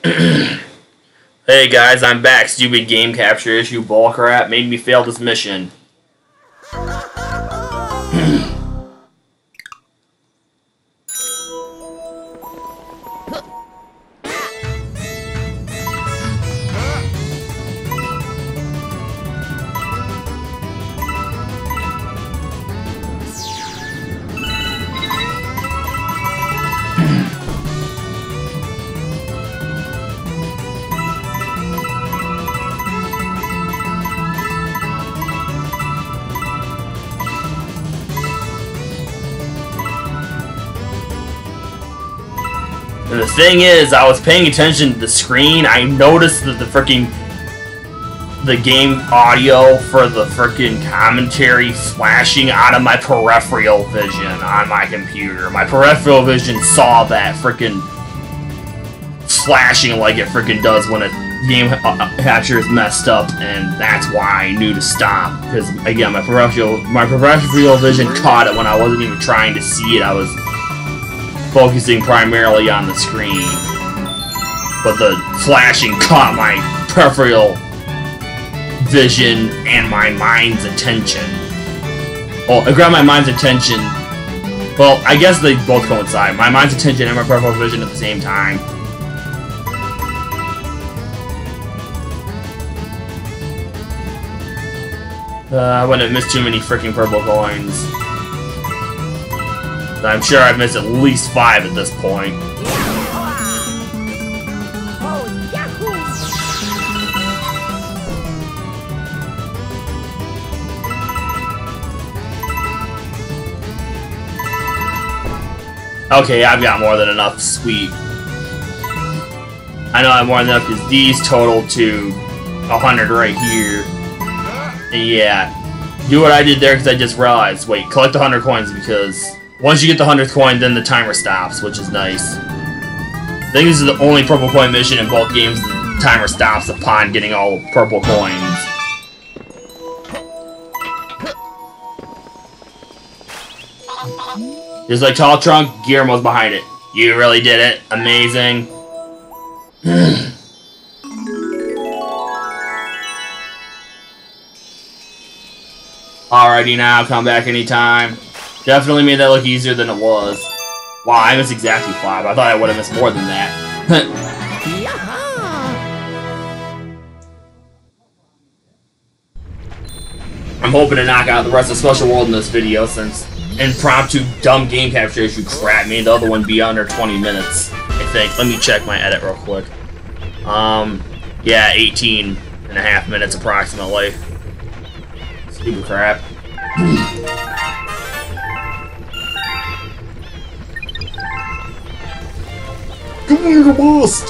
Hey guys, I'm back. Stupid game capture issue bullcrap made me fail this mission. And the thing is, I was paying attention to the screen. I noticed that the game audio for the frickin' commentary flashing out of my peripheral vision on my computer. My peripheral vision saw that frickin' flashing like it frickin' does when a game capture is messed up, and that's why I knew to stop. Because again, my peripheral vision caught it when I wasn't even trying to see it. I was focusing primarily on the screen, but the flashing caught my peripheral vision and my mind's attention. Well, it grabbed my mind's attention. Well, I guess they both coincide. My mind's attention and my peripheral vision at the same time. I wouldn't have missed too many freaking purple coins. I'm sure I've missed at least 5 at this point. Okay, I've got more than enough. Sweet. I know I have more than enough because these total to 100 right here. And yeah, do what I did there because I just realized. Wait, collect 100 coins because once you get the 100th coin, then the timer stops, which is nice. I think this is the only purple coin mission in both games the timer stops upon getting all purple coins. Just like Tall Trunk, Guillermo's behind it. You really did it. Amazing. Alrighty now, come back anytime. Definitely made that look easier than it was. Wow, I missed exactly 5. I thought I would have missed more than that. I'm hoping to knock out the rest of Special World in this video since impromptu dumb game capture issue crap made the other one be under 20 minutes, I think. Let me check my edit real quick. Yeah, 18 and a half minutes approximately. Stupid crap. Come here, the boost!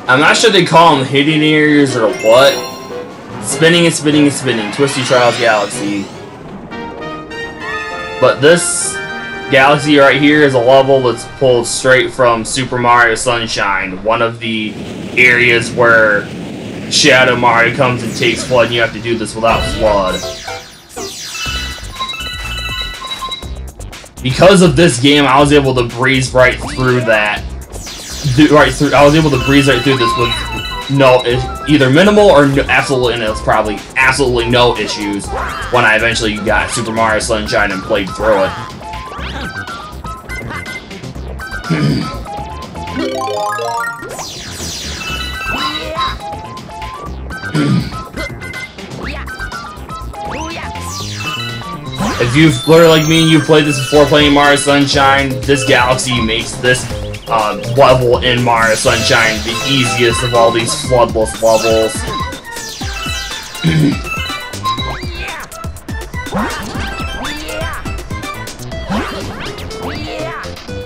I'm not sure they call them hidden areas or what. Spinning and spinning and spinning. Twisty Trials Galaxy. But this galaxy right here is a level that's pulled straight from Super Mario Sunshine. One of the areas where Shadow Mario comes and takes FLUDD, and you have to do this without FLUDD. Because of this game, I was able to breeze right through that. I was able to breeze right through this with either minimal or absolutely, and it was probably absolutely no issues when I eventually got Super Mario Sunshine and played through it. If you've literally like me and you played this before playing Mario Sunshine, this galaxy makes this level in Mario Sunshine the easiest of all these floodless levels.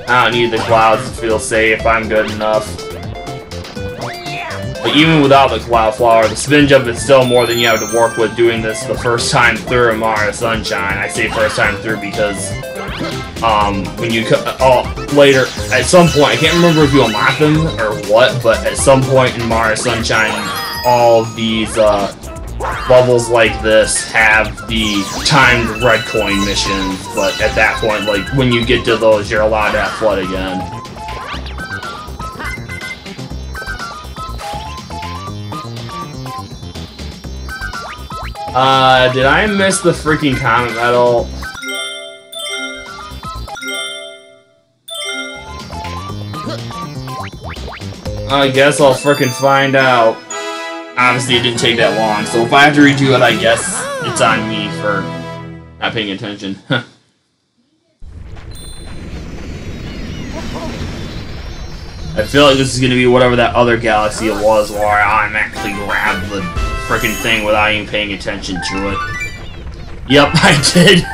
I don't need the clouds to feel safe, I'm good enough. But even without the Cloud Flower, the spin jump is still more than you have to work with doing this the first time through in Mario Sunshine. I say first time through because when you later, at some point, I can't remember if you unlock them or what, but at some point in Mario Sunshine, all of these levels like this have the timed red coin missions, but at that point, like, when you get to those, you're allowed to have FLUDD again. Did I miss the freaking Comet Medal? I guess I'll frickin' find out. Obviously, it didn't take that long, so if I have to redo it, I guess it's on me for not paying attention. I feel like this is gonna be whatever that other galaxy it was, where I automatically grabbed the frickin' thing without even paying attention to it. Yep, I did.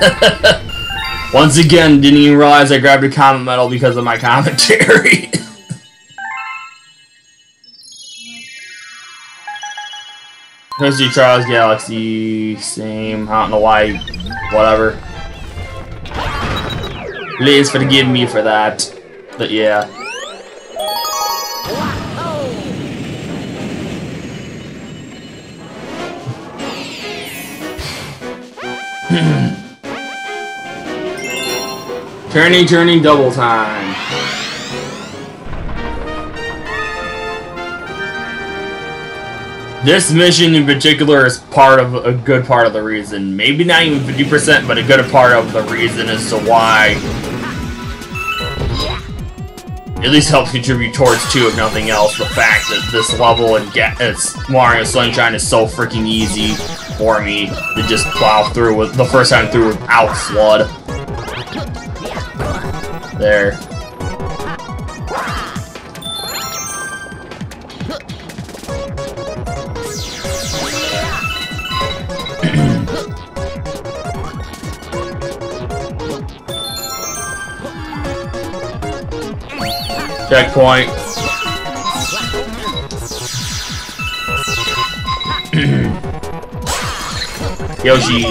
Once again, didn't even realize I grabbed a Comet Medal because of my commentary. Coaster Trials Galaxy, same, I don't know why, whatever. Please forgive me for that, but yeah. Turning double time. This mission in particular is part of a good part of the reason. Maybe not even 50%, but a good part of the reason as to why. At least helps contribute towards, too, if nothing else, the fact that this level in Mario Sunshine is so freaking easy for me to just plow through with the first time through without FLUDD. There. Checkpoint. Yoshi.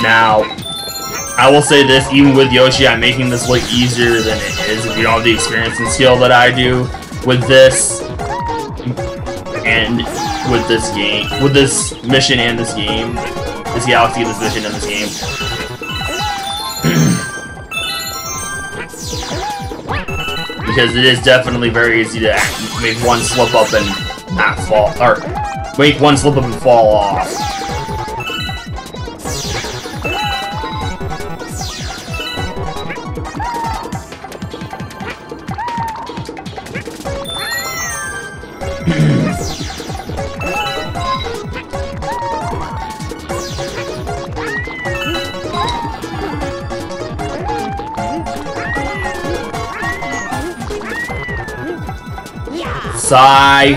Now, I will say this, even with Yoshi, I'm making this look easier than it is if you don't have the experience and skill that I do with this and with this game, with this mission and this game, this galaxy, this mission and this game. Because it is definitely very easy to make one slip up and not fall, or make one slip up and fall off. Sigh.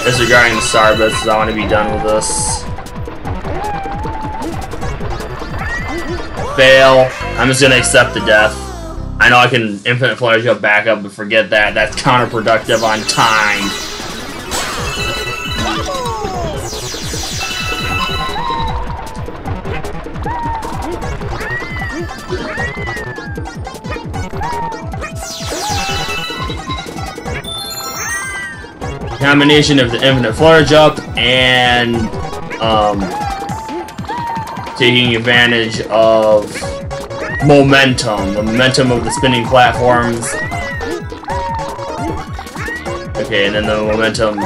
Disregarding the Starbits, I want to be done with this. Fail. I'm just gonna accept the death. I know I can infinite flare jump back up, but forget that. That's counterproductive on time. Combination of the infinite flare jump and taking advantage of momentum, the momentum of the spinning platforms. Okay, and then the momentum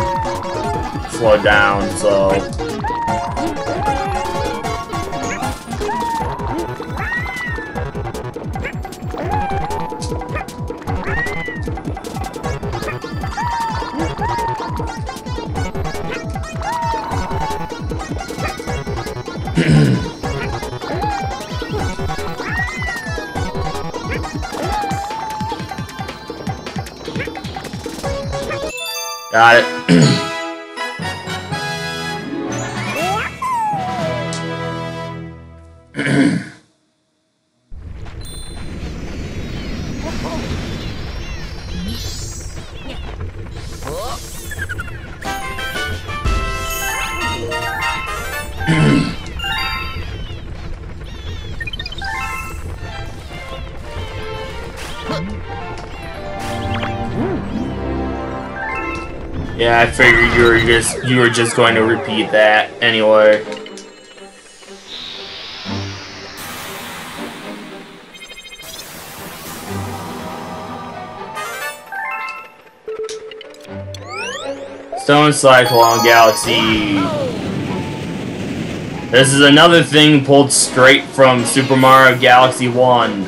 slowed down, so Got it. Yeah, I figured you were just going to repeat that anyway. Stone Cyclone Galaxy. This is another thing pulled straight from Super Mario Galaxy 1.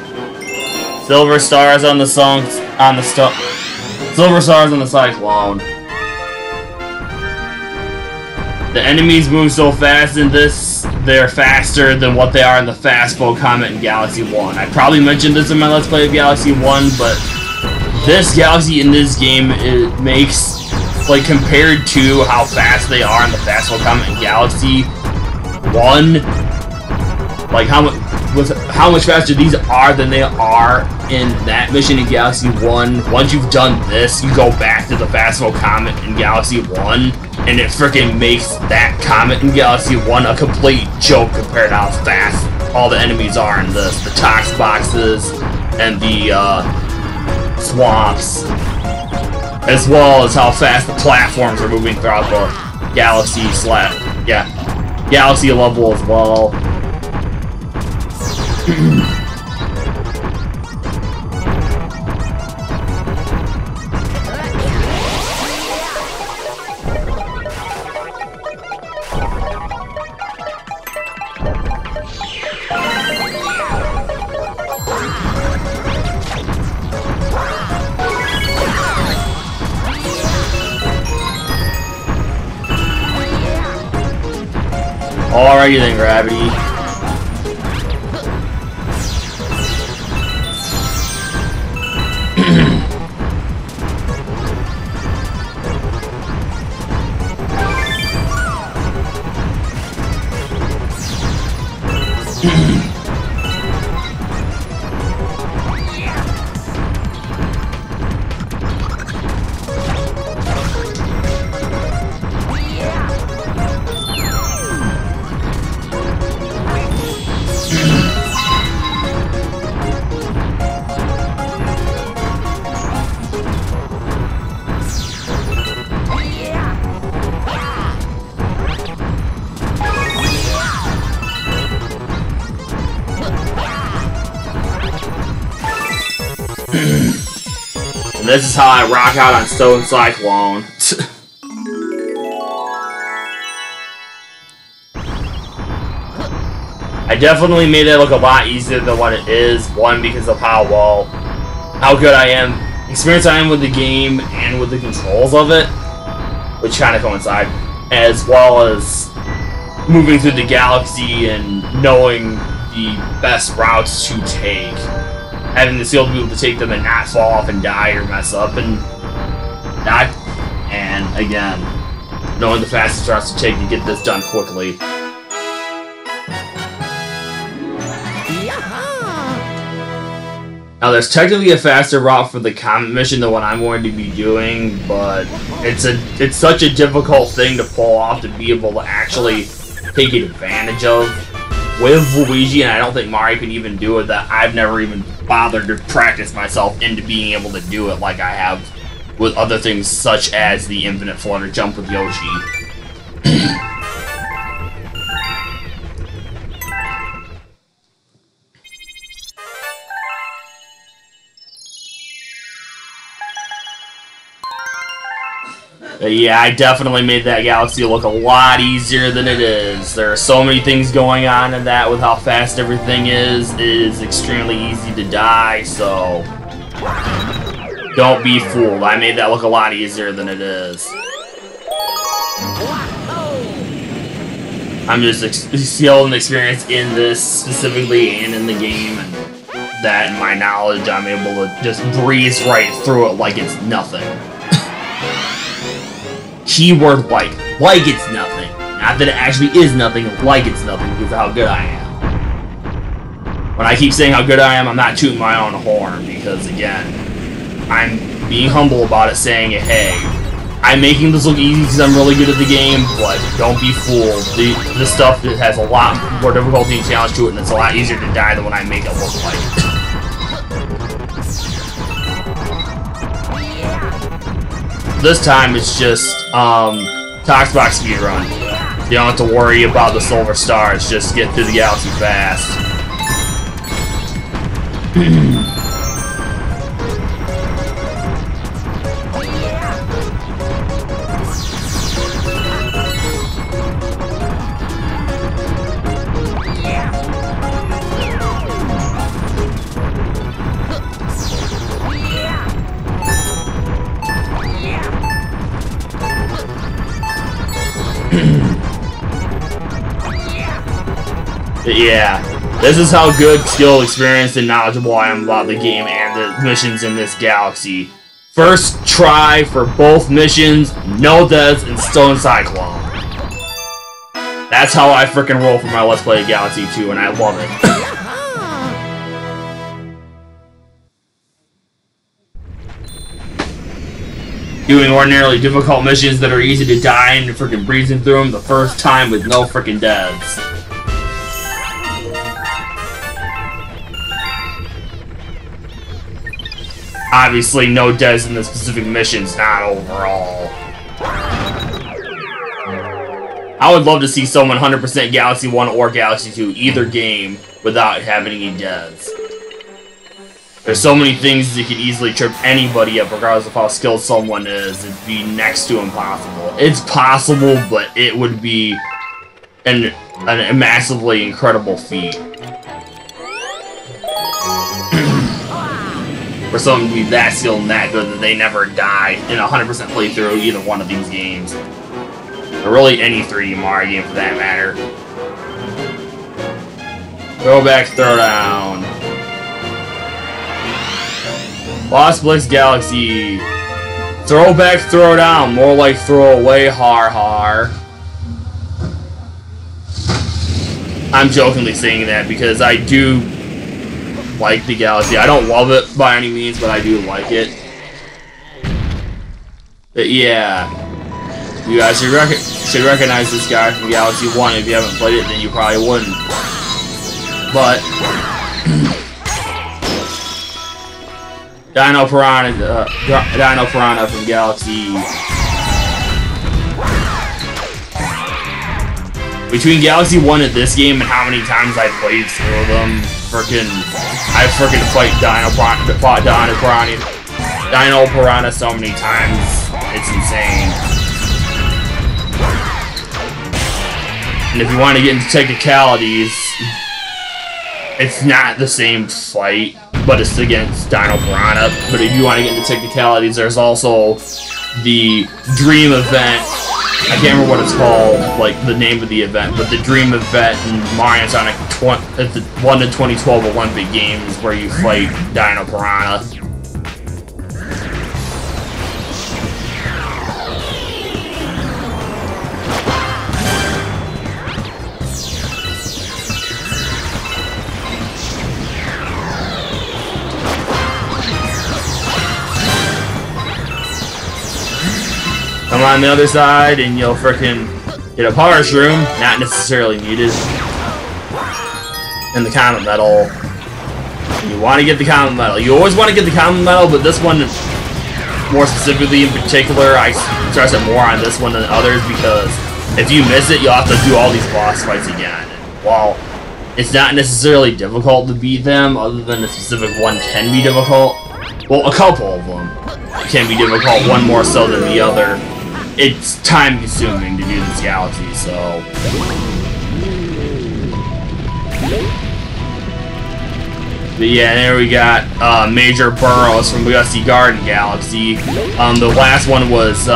Silver stars on the Silver stars on the Cyclone. The enemies move so fast in this, they're faster than what they are in the Fastful Comet in Galaxy 1. I probably mentioned this in my Let's Play of Galaxy 1, but this Galaxy in this game, it makes, like, compared to how fast they are in the Fastful Comet in Galaxy 1, like, how much faster these are than they are in that mission in Galaxy 1. Once you've done this, you go back to the Fastful Comet in Galaxy 1, and it freaking makes that Comet in Galaxy 1 a complete joke compared to how fast all the enemies are in this. The Tox Boxes and the swamps, as well as how fast the platforms are moving throughout the Galaxy Galaxy level as well. Alrighty then, Gravity. And this is how I rock out on Stone Cyclone. I definitely made it look a lot easier than what it is. One, because of how good I am, experienced I am with the game and with the controls of it, which kind of coincide, as well as moving through the galaxy and knowing the best routes to take. Having the skill to be able to take them and not fall off and die or mess up and die. And again, knowing the fastest routes to take to get this done quickly. Now there's technically a faster route for the Comet mission than what I'm going to be doing, but it's such a difficult thing to pull off to be able to actually take advantage of with Luigi, and I don't think Mario can even do it, that I've never even bothered to practice myself into being able to do it like I have with other things such as the Infinite Flutter Jump with Yoshi. Yeah, I definitely made that galaxy look a lot easier than it is. There are so many things going on in that with how fast everything is. It is extremely easy to die, so don't be fooled. I made that look a lot easier than it is. I'm just skilled and experienced in this specifically and in the game, and that in my knowledge, I'm able to just breeze right through it like it's nothing. Keyword like. Like it's nothing. Not that it actually is nothing, like it's nothing because of how good I am. When I keep saying how good I am, I'm not tooting my own horn because, again, I'm being humble about it, saying, hey, I'm making this look easy because I'm really good at the game, but don't be fooled. This stuff has a lot more difficulty and challenge to it, and it's a lot easier to die than what I make it look like. This time, it's just, Toxbox speedrun. You don't have to worry about the silver stars, just get through the galaxy fast. Yeah, this is how good, skilled, experienced, and knowledgeable I am about the game and the missions in this galaxy. First try for both missions, no deaths, and Stone Cyclone. That's how I frickin' roll for my Let's Play Galaxy 2, and I love it. Doing ordinarily difficult missions that are easy to die and frickin' breezing through them the first time with no frickin' deaths. Obviously, no deaths in the specific missions, not overall. I would love to see someone 100% Galaxy 1 or Galaxy 2, either game, without having any deaths. There's so many things that could easily trip anybody up, regardless of how skilled someone is. It'd be next to impossible. It's possible, but it would be a massively incredible feat. For someone to be that skilled and that good that they never die in a 100% playthrough either one of these games. Or really any 3D Mario game for that matter. Throwback, throwdown. Lost Blix Galaxy. Throwback, throwdown. More like throwaway, har har. I'm jokingly saying that because I do like the Galaxy. I don't love it by any means, but I do like it. But yeah, you guys should recognize this guy from Galaxy 1. If you haven't played it, then you probably wouldn't. But Dino Piranha from Galaxy. Between Galaxy 1 and this game and how many times I played through them, I frickin' fought Dino Piranha so many times, it's insane. And if you want to get into technicalities, it's not the same fight, but it's against Dino Piranha. But if you want to get into technicalities, there's also the Dream event. I can't remember what it's called, like the name of the event, but the Dream event in Mario Sonic at the London 2012 Olympic Games where you fight Dino Piranha. Come on the other side and you'll frickin' get a power shroom, not necessarily needed. And the comet medal. You want to get the comet medal. You always want to get the comet medal, but this one, more specifically in particular, I stress it more on this one than others because if you miss it, you'll have to do all these boss fights again. And while it's not necessarily difficult to beat them, other than the specific one can be difficult, well, a couple of them can be difficult, one more so than the other. It's time consuming to do this galaxy, so. But yeah, there we got Major Burroughs from Gusty Garden Galaxy. The last one was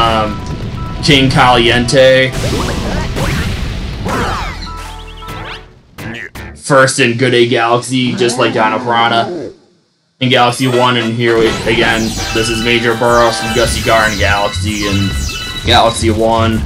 King Caliente. First in Good A Galaxy, just like Dino Piranha in Galaxy 1, and here again, this is Major Burroughs from Gusty Garden Galaxy, and Galaxy 1.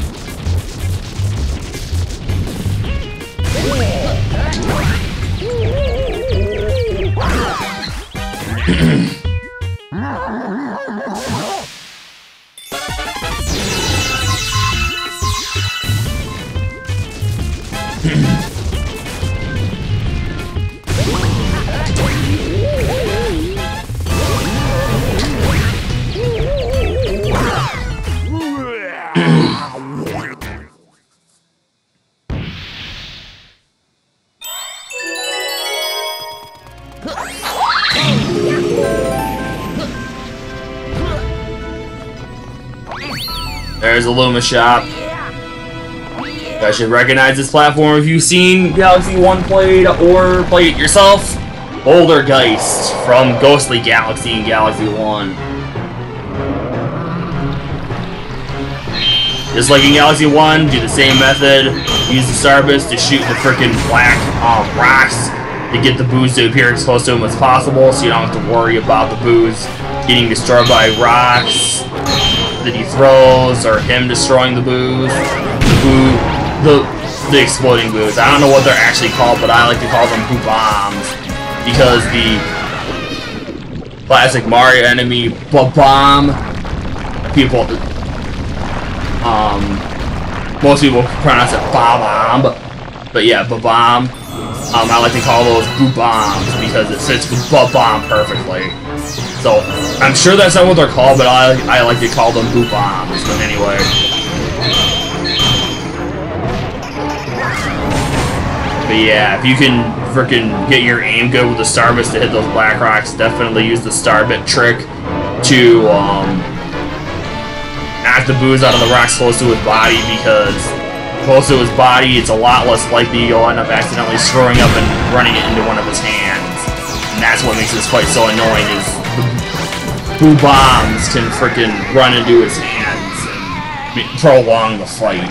There's a Luma shop. You guys should recognize this platform if you've seen Galaxy 1 played or played it yourself. Bouldergeist from Ghostly Galaxy and Galaxy 1. Just like in Galaxy 1, do the same method. Use the Starbits to shoot the frickin' black rocks to get the booze to appear as close to him as possible, so you don't have to worry about the booze getting destroyed by rocks that he throws, or him destroying the booze. The exploding booze. I don't know what they're actually called, but I like to call them boo bombs, because the classic Mario enemy bomb, people, most people pronounce it ba-bomb, but yeah, ba-bomb. I like to call those boo bombs because it fits with ba-bomb perfectly. So, I'm sure that's not what they're called, but I like to call them boo bombs. But anyway. But yeah, if you can frickin' get your aim good with the Starbits to hit those black rocks, definitely use the Starbit trick to knock the booze out of the rocks close to his body, because close to his body, it's a lot less likely you'll end up accidentally screwing up and running it into one of his hands. And that's what makes this fight so annoying, is the boo bombs can frickin' run into his hands and prolong the fight.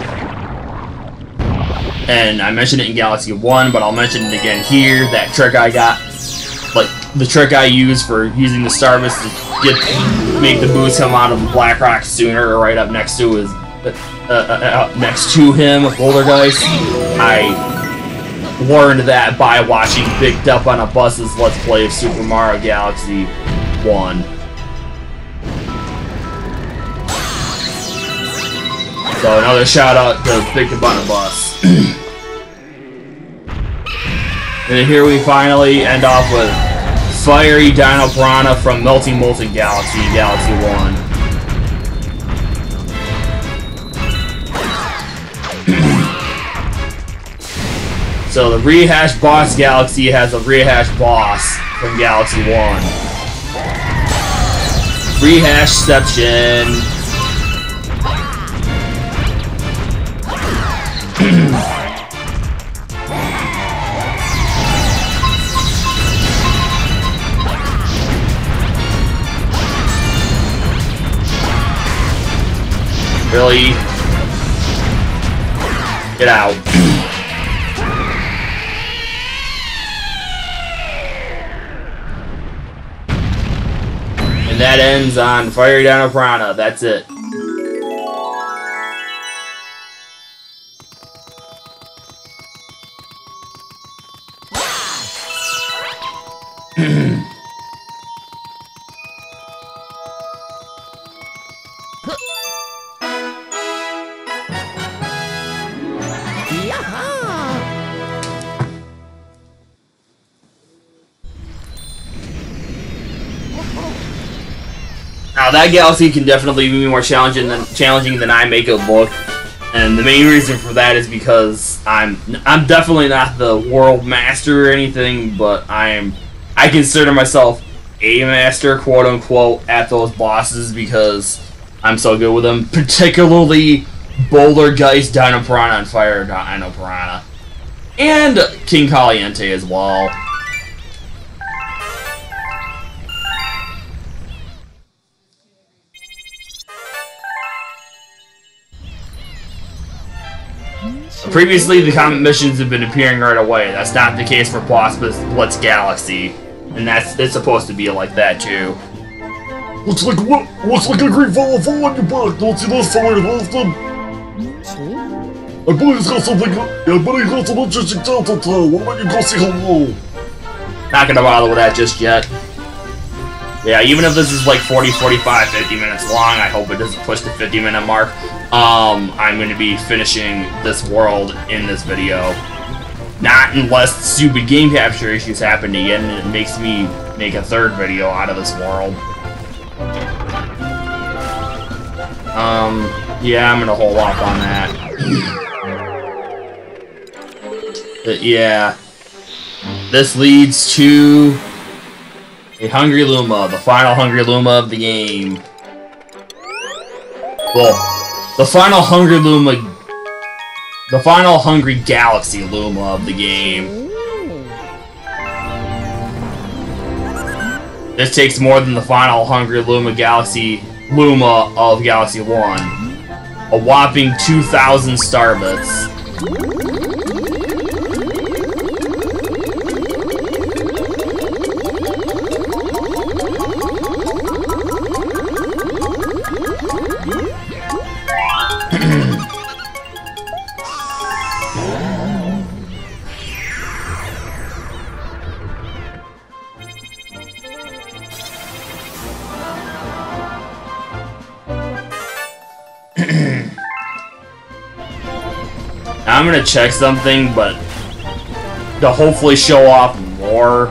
And I mentioned it in Galaxy 1, but I'll mention it again here. That trick I got, like the trick I used for using the Starbits to make the booze come out of the black rock sooner, or right up next to his next to him, Bouldergeist. I learned that by watching Big Up on a Bus's Let's Play of Super Mario Galaxy 1. So another shout out to Big Up on a Bus. And here we finally end off with Fiery Dino Piranha from Melting Molten Galaxy, Galaxy 1. So the rehashed boss Galaxy has a rehashed boss from Galaxy 1. Rehashception. Really? Get out. And that ends on Fiery Dino Piranha. That's it. Now that Galaxy can definitely be more challenging than I make it look, and the main reason for that is because I'm definitely not the world master or anything, but I consider myself a master, quote unquote, at those bosses because I'm so good with them, particularly Bouldergeist, Dino Piranha, and Fire Dino Piranha, and King Caliente as well. Previously, the comet missions have been appearing right away. That's not the case for Blitz Galaxy, and it's supposed to be like that too. Looks like a green fall on your back. Don't see this somewhere, Austin? I bet he's got something. Yeah, I bet he's got some interesting tales to tell. Why don't you go say hello? Not gonna bother with that just yet. Yeah, even if this is like 40, 45, 50 minutes long, I hope it doesn't push the 50-minute mark. I'm gonna be finishing this world in this video. Not unless stupid game capture issues happen again and it makes me make a third video out of this world. Yeah, I'm gonna hold off on that. But yeah. This leads to a Hungry Luma, the final Hungry Luma of the game. Well, the final Hungry Luma, the final Hungry Galaxy Luma of the game. This takes more than the final Hungry Luma of Galaxy 1. A whopping 2,000 Starbits. I'm gonna check something, but to hopefully show off more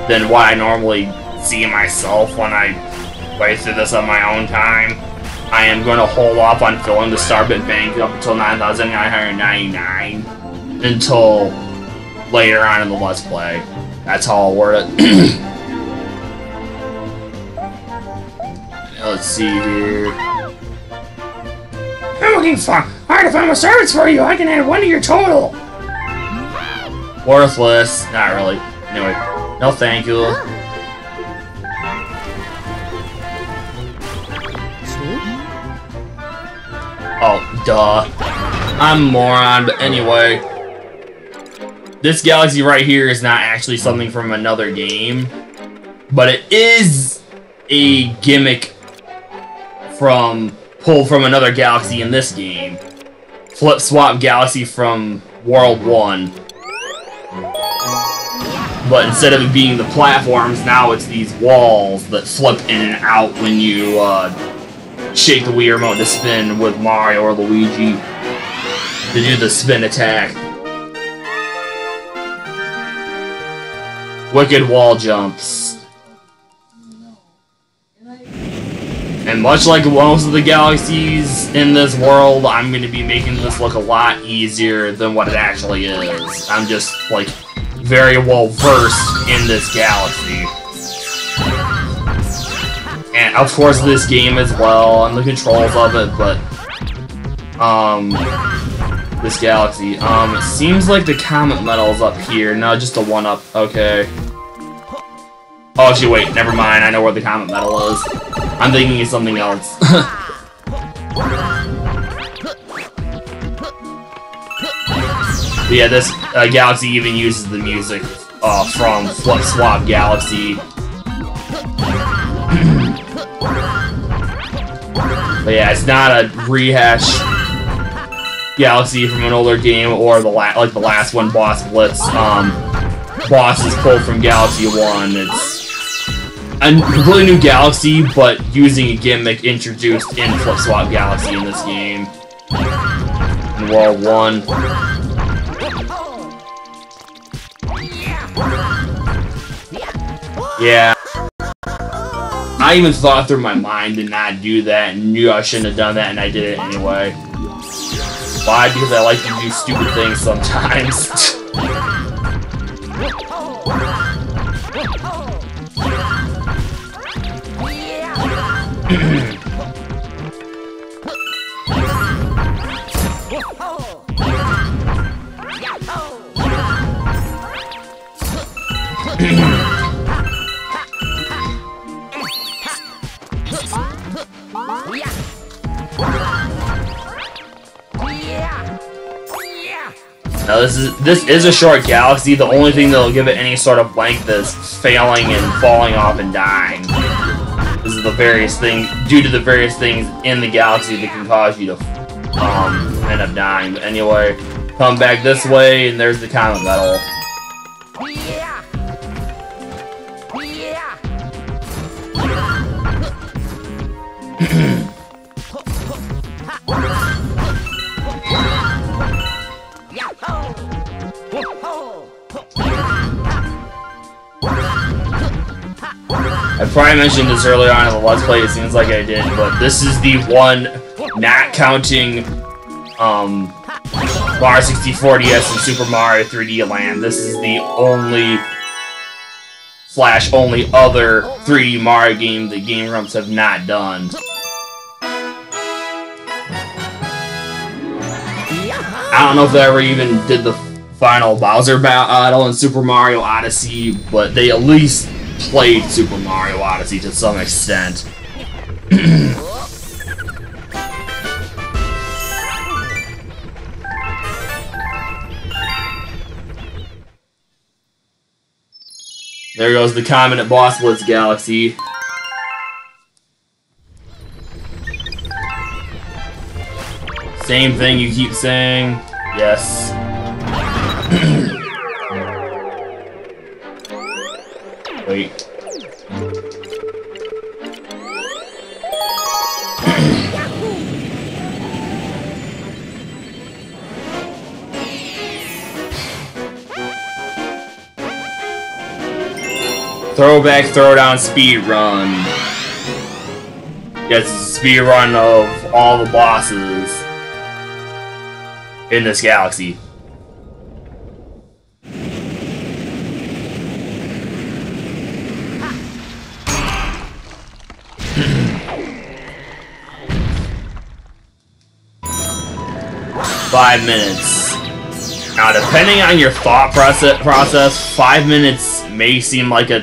than what I normally see myself when I play through this on my own time, I am gonna hold off on filling the Starbit bank up until 9,999 until later on in the Let's Play. That's how I'll word it. Let's see here. I'm looking for hard to find more Starbits for you. I can add 1 to your total. Worthless. Not really. Anyway, no thank you. Oh, duh. I'm a moron, but anyway. This galaxy right here is not actually something from another game, but it is a gimmick pulled from another galaxy in this game. Flip Swap Galaxy from World 1. But instead of it being the platforms, now it's these walls that flip in and out when you shake the Wii remote to spin with Mario or Luigi to do the spin attack. Wicked wall jumps. And much like most of the galaxies in this world, I'm going to be making this look a lot easier than what it actually is. I'm just, like, very well versed in this galaxy. And, of course, this game as well, and the controls of it, but... this galaxy. It seems like the Comet Medal's up here. No, just a 1-up. Okay. Oh, actually, wait, never mind. I know where the Comet Medal is. I'm thinking of something else. But yeah, this galaxy even uses the music from Flip Swap Galaxy. But yeah, it's not a rehash galaxy from an older game or the like the last one, Boss Blitz. Boss is pulled from Galaxy 1. It's a completely new galaxy, but using a gimmick introduced in Flip Swap Galaxy in this game. In World 1. Yeah. I even thought through my mind to not do that and knew I shouldn't have done that, and I did it anyway. Why? Because I like to do stupid things sometimes. Now this is a short galaxy. The only thing that'll give it any sort of length is failing and falling off and dying. This is the various things, due to the various things in the galaxy that can cause you to end up dying. But anyway, come back this way, and there's the comet medal. I probably mentioned this earlier on in the Let's Play, it seems like I did, but this is the one, not counting Mario 64 DS and Super Mario 3D Land, this is the only other 3D Mario game that Game Grumps have not done. I don't know if they ever even did the final Bowser battle in Super Mario Odyssey, but they at least played Super Mario Odyssey to some extent. There goes the comet at Boss Blitz Galaxy. Same thing you keep saying. Yes. Wait. Throwback, throwdown, speed run. Yes, it's a speed run of all the bosses in this galaxy. $5 minutes. Now, depending on your thought process, 5 minutes may seem like a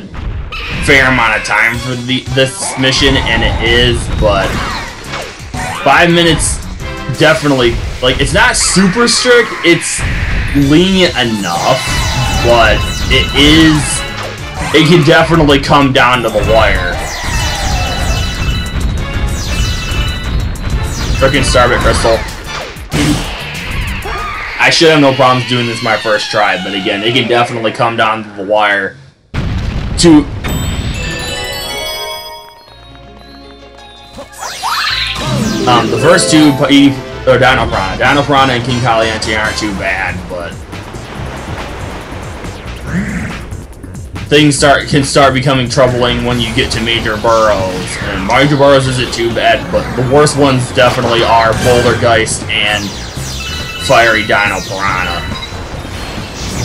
fair amount of time for this mission, and it is, but 5 minutes definitely, like, it's not super strict, it's lenient enough, but it can definitely come down to the wire. Frickin' Starbit Crystal. I should have no problems doing this my first try, but again, it can definitely come down to the wire to... the first two, or Dino Piranha. Dino Piranha and King Caliente aren't too bad, but... things can start becoming troubling when you get to Major Burrows. And Major Burrows isn't too bad, but the worst ones definitely are Bouldergeist and Fiery Dino Piranha.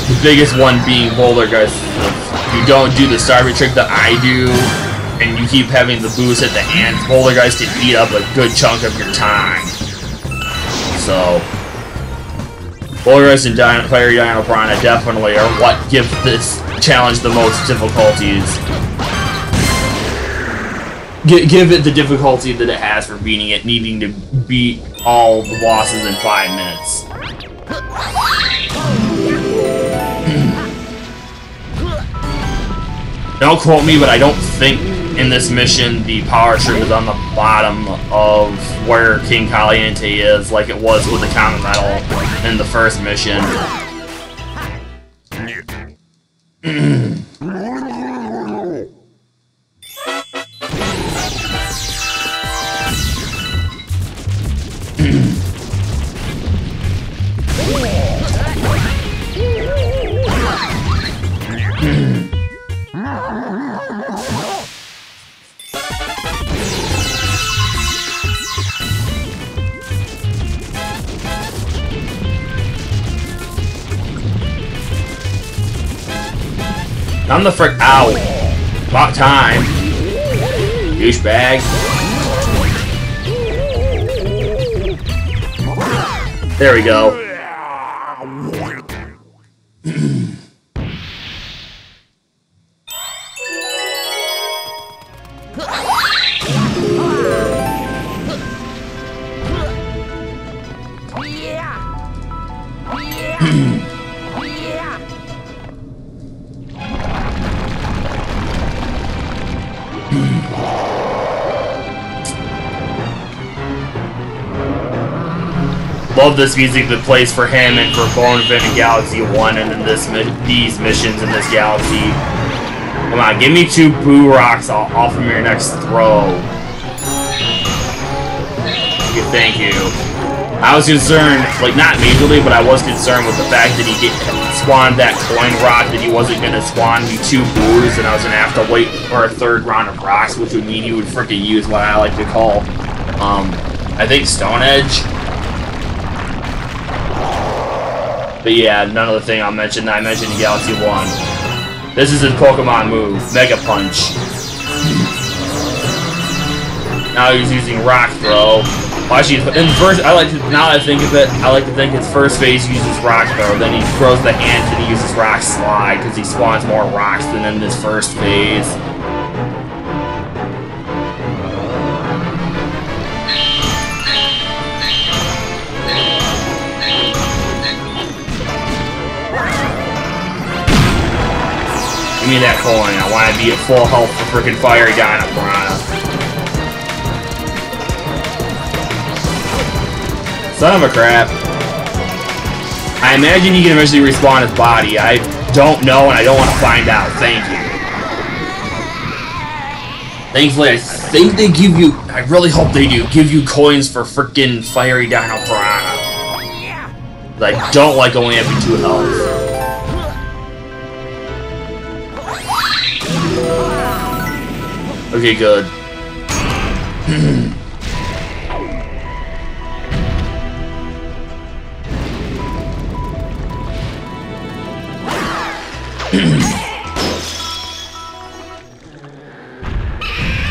The biggest one being Bouldergeist. If you don't do the Starbit trick that I do, and you keep having the boost at the end, Bouldergeist can eat up a good chunk of your time. So, Bouldergeist and Fiery Dino Piranha definitely are what give this challenge the most difficulties. Give it the difficulty that it has for beating it, needing to beat all the bosses in 5 minutes. Don't quote me, but I don't think in this mission the power tree is on the bottom of where King Caliente is, like it was with the Comet Medal in the first mission. I'm the frick out. About time. Douchebag. There we go. love this music that plays for him and for Bonevin in Galaxy 1 and then these missions in this galaxy. Come on, give me 2 Boo Rocks off from your next throw. Okay, thank you. I was concerned, like not majorly, but I was concerned with the fact that he spawned that coin rock that he wasn't going to spawn me 2 Boos and I was going to have to wait for a 3rd round of rocks, which would mean he would freaking use what I like to call, I think Stone Edge. But yeah, none of the thing I mentioned in Galaxy 1. This is his Pokemon move, Mega Punch. Now he's using Rock Throw. Well, actually, in first, now that I think of it, I like to think his first phase uses Rock Throw, then he throws the hands and he uses Rock Slide, because he spawns more rocks than in his first phase. Give me that coin. I want to be at full health for freaking Fiery Dino Piranha. Son of a crap. I imagine he can eventually respawn his body. I don't know and I don't want to find out. Thank you. Thankfully, I think they give you... I really hope they do. Give you coins for freaking Fiery Dino Piranha. But I don't like only having 2 health. Okay, good.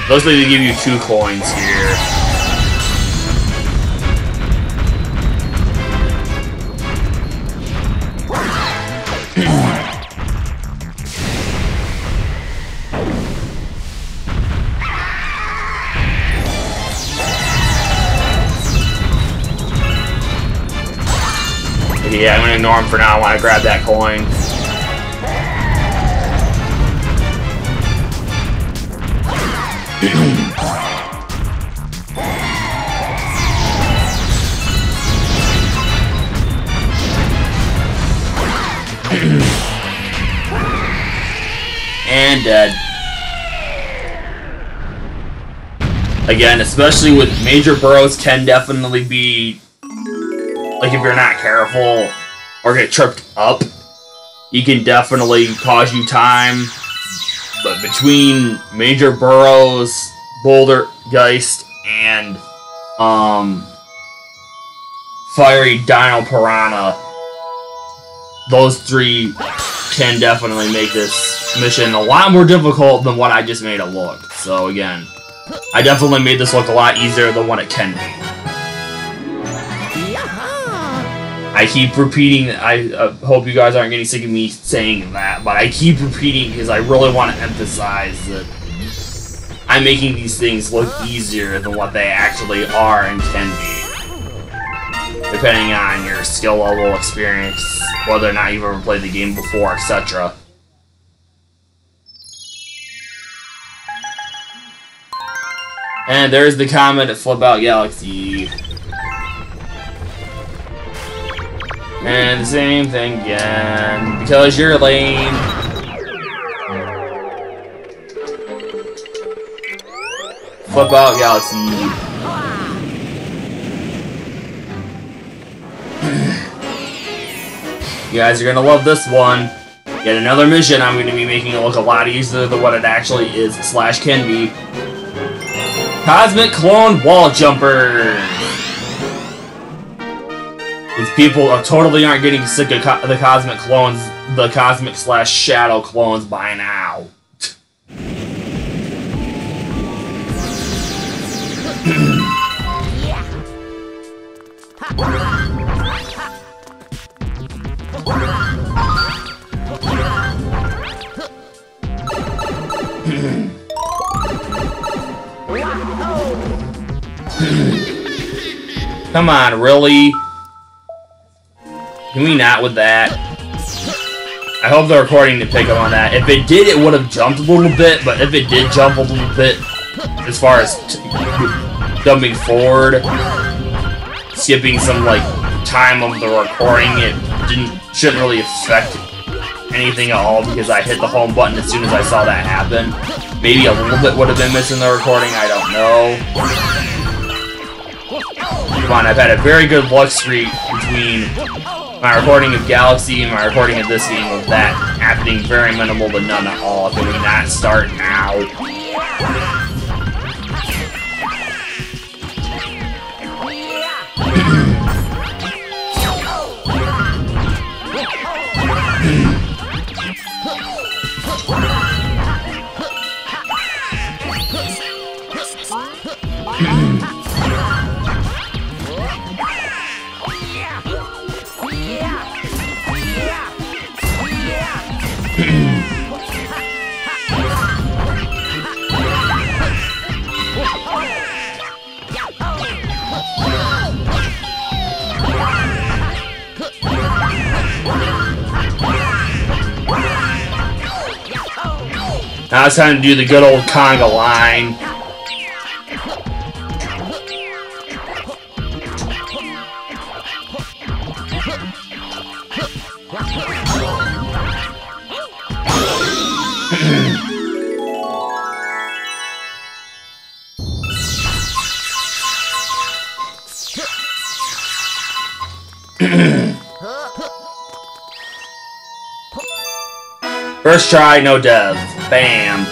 Looks like they give you 2 coins here. Okay, yeah, I'm gonna ignore him for now. I want to grab that coin. And dead. Again, especially with major burrows can definitely be, like if you're not careful or get tripped up, you can definitely cause you time. But between major burrows, Bouldergeist, and Fiery Dino Piranha, those 3 can definitely make this mission a lot more difficult than what I just made it look. So again, I definitely made this look a lot easier than what it can be. I keep repeating, I hope you guys aren't getting sick of me saying that, but I keep repeating because I really want to emphasize that I'm making these things look easier than what they actually are and can be. Depending on your skill level, experience, whether or not you've ever played the game before, etc. And there's the comment at Flip Out Galaxy. And the same thing again, because you're lame. Flip Out Galaxy. You guys are gonna love this one. Yet another mission I'm gonna be making it look a lot easier than what it actually is / can be. Cosmic Clone Wall Jumper. These people totally aren't getting sick of the Cosmic Clones, the Cosmic / Shadow Clones by now. Come on, really? Can we not with that? I hope the recording didn't pick up on that. If it did, it would have jumped a little bit, but if it did jump a little bit, as far as jumping forward, skipping some, like, time of the recording, it shouldn't really affect anything at all because I hit the home button as soon as I saw that happen. Maybe a little bit would have been missing the recording, I don't know. Come on, I've had a very good luck streak between my recording of Galaxy and my recording of this game, with that happening very minimal to none at all. Can we not start now? Now it's time to do the good old conga line. First try, no deaths. Bam.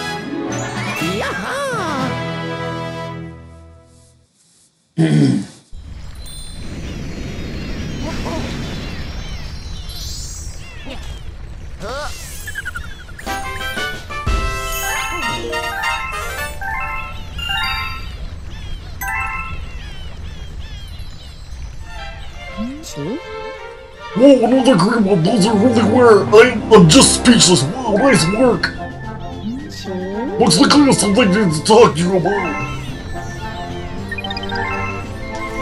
Whoa, another green one. Those are really rare. I'm just speechless. Wow, nice work. Looks like I have something to talk to you about.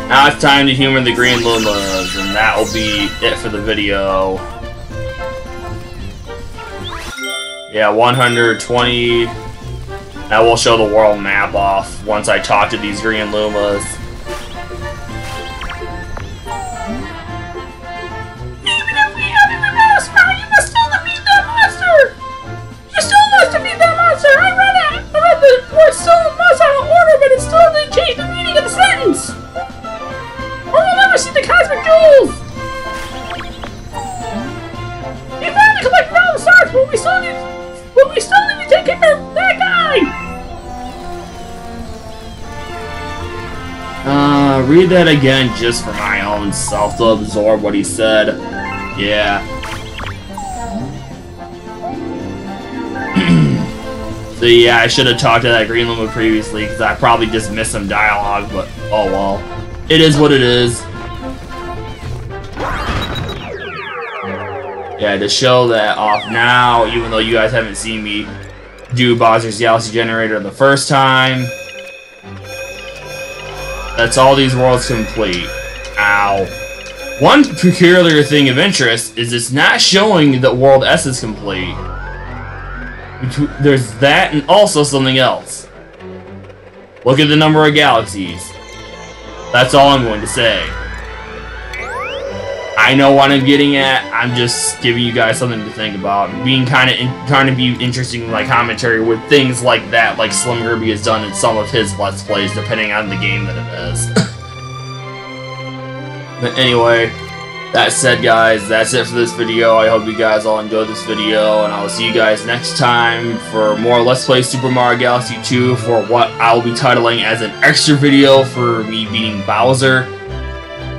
Now it's time to humor the Green Lumas, and that will be it for the video. Yeah, 120. That will show the world map off once I talk to these Green Lumas. Read that again just for my own self to absorb what he said. Yeah. So yeah, I should have talked to that Green Luma previously because I probably just missed some dialogue, but oh well. It is what it is. Yeah, to show that off now, even though you guys haven't seen me do Bowser's Galaxy Generator the first time. That's all these worlds complete. Ow. One peculiar thing of interest is it's not showing that World S is complete. There's that and also something else. Look at the number of galaxies. That's all I'm going to say. I know what I'm getting at. I'm just giving you guys something to think about. Being trying to be interesting in my commentary with things like that, like Slim Kirby has done in some of his Let's Plays, depending on the game that it is. But anyway, that said, guys, that's it for this video. I hope you guys all enjoyed this video, and I will see you guys next time for more Let's Play Super Mario Galaxy 2 for what I'll be titling as an extra video for me beating Bowser.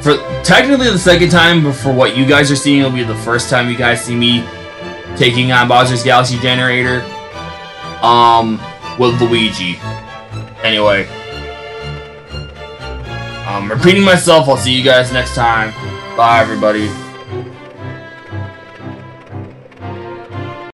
For technically the second time, but for what you guys are seeing, it'll be the first time you guys see me taking on Bowser's Galaxy Generator, with Luigi. Anyway, repeating myself, I'll see you guys next time. Bye, everybody.